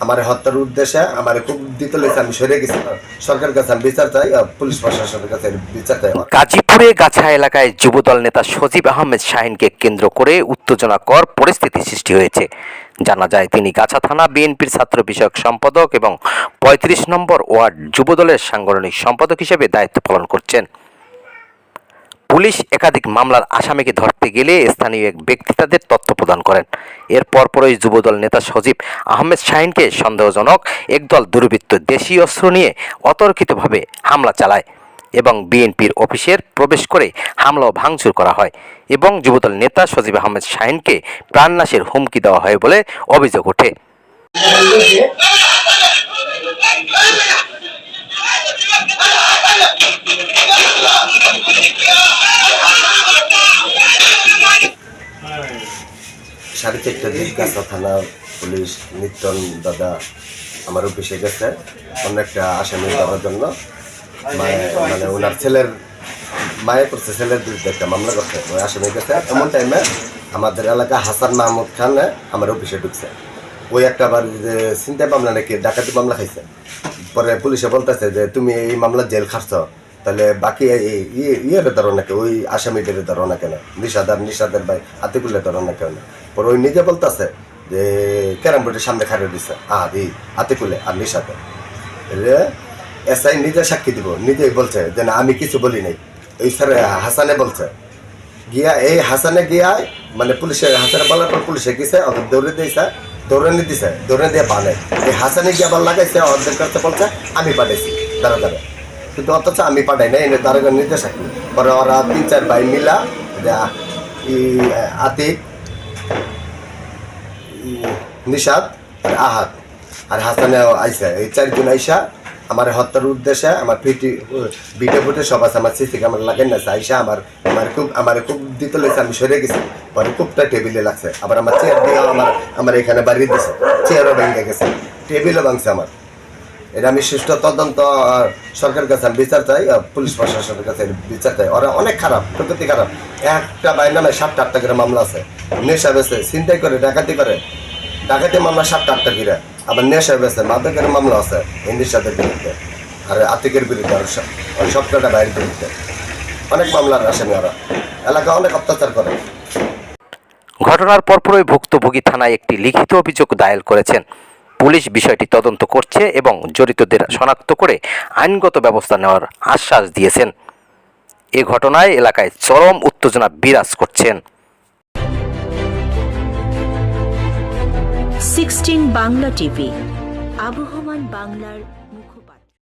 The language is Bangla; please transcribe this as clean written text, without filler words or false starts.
আমার হত্যার উদ্দেশ্যে আমার খুব দিতে লেগেছে, আমি সরে গেছি। সরকারের কাছে আমি বিচার চাই, পুলিশ প্রশাসনের কাছে বিচার চাই। গাজীপুরে গাছা এলাকায় যুবদল নেতা সজীব আহমেদ শাহিনকে কেন্দ্র করে উত্তেজনাকর পরিস্থিতি সৃষ্টি হয়েছে। জানা যায় তিনি গাছা থানা বিএনপির ছাত্র বিষয়ক সম্পাদক এবং ৩৫ নম্বর ওয়ার্ড যুবদলের সাংগঠনিক সম্পাদক হিসেবে দায়িত্ব পালন করছেন। পুলিশ একাধিক মামলার আসামিকে ধরতে গেলে স্থানীয় এক ব্যক্তি তাদের তথ্য প্রদান করেন। এর পরপরই যুবদল নেতা সজীব আহমেদ শাহিনকে সন্দেহজনক একদল দুর্বৃত্ত দেশীয় অস্ত্র নিয়ে অতর্কিতভাবে হামলা চালায় এবং বিএনপির অফিসের প্রবেশ করে হামলা ও ভাঙচুর করা হয় এবং যুবদল নেতা সজীব আহমেদ শাহিনকে প্রাণনাশের হুমকি দেওয়া হয় বলে অভিযোগ ওঠে। সাড়ে 4টার দিকে গাছা থানা পুলিশ নিত্যন দাদা আমার অফিসে গেছে অন্য একটা আসামি দেওয়ার জন্য। মানে ওনার ছেলের মায়ে করছে, ছেলের বিরুদ্ধে একটা মামলা করছে, ওই আসামি গেছে। এমন টাইমে আমাদের এলাকা হাসান মাহমুদ খান আমার অফিসে ঢুকছে। ওই একটা বার যে ছিনতাই মামলা নাকি ডাকাতি মামলা খাইছে। পরে পুলিশে বলতেছে যে তুমি এই মামলা জেল খাটছ, তাহলে বাকি ইয়ের ধরো না কেন, ওই আসামিদের ধরো না কেন, নিশাদের ভাই আতিকুলের ধরো না কেন। পরে ওই নিজে বলতেছে যে ক্যারাম বোর্ডের সামনে খাড়িয়ে দিচ্ছে আতিকুলে আর নিশাতে। এসআই নিজে সাক্ষী দিব, নিজেই বলছে যে না আমি কিছু বলি নাই। ওই স্যার হাসানে বলছে গিয়া, এই হাসানে গিয়া মানে পুলিশে হাসানে বলার পর পুলিশে গেছে, ওদের দৌড়ে দিয়েছে, দৌড়ানি দিছে, দৌড়ে দিয়ে পালে এই হাসানে গিয়ে আবার লাগাইছে, ওদের কাছে বলছে আমি পাঠাইছি দাঁড়া দাঁড়া, কিন্তু অথচ আমি পাঠাই না, এনে দাঁড়া নিতে সাক্ষী। পরে ওরা 3-4 ভাই মিলা আতিক, নিশাদ আর আহাত আর হাসানে আইসা, এই 4 জন আইসা আমার হত্যার উদ্দেশ্যে আমার ভিডিও ফুটে সব আছে, আমার সিসি ক্যামেরা লাগাই না আইসা আমার খুব দিতে লেগেছে, আমি সরে গেছি। পরে খুবটা টেবিলে লাগছে, আবার আমার চেয়ার দিয়ে আমার এখানে বাড়িয়ে দিছে, চেয়ারও ভেঙে গেছে, টেবিলও ভাঙছে আমার। এটা আমি সুষ্ঠু তদন্ত সরকারের কাছে আমি বিচার চাই, পুলিশ প্রশাসনের কাছে বিচার চাই। ওরা অনেক খারাপ, প্রকৃতি খারাপ। একটা বাইর নামে 7-8টা করে মামলা আছে, নেশা বেছে, ছিনতাই করে, ডাকাতি করে, ডাকাতি মামলা 7-8টা করে, আবার নেশা বেছে, মাদকের মামলা আছে হিন্দির সাথে বিরুদ্ধে আর আতিকের বিরুদ্ধে, আর সবকটা বাইরের বিরুদ্ধে অনেক মামলার আসামি। ওরা এলাকা অনেক অত্যাচার করে। ঘটনার পরপরই ভুক্তভোগী থানায় একটি লিখিত অভিযোগ দায়ের করেছেন। পুলিশ বিষয়টি তদন্ত করছে এবং জড়িতদের শনাক্ত করে আইনগত ব্যবস্থা নেওয়ার আশ্বাস দিয়েছেন। এ ঘটনায় এলাকায় চরম উত্তেজনা বিরাজ করছেন। 16 বাংলা টিভি, আবহমান বাংলার মুখপাত্র।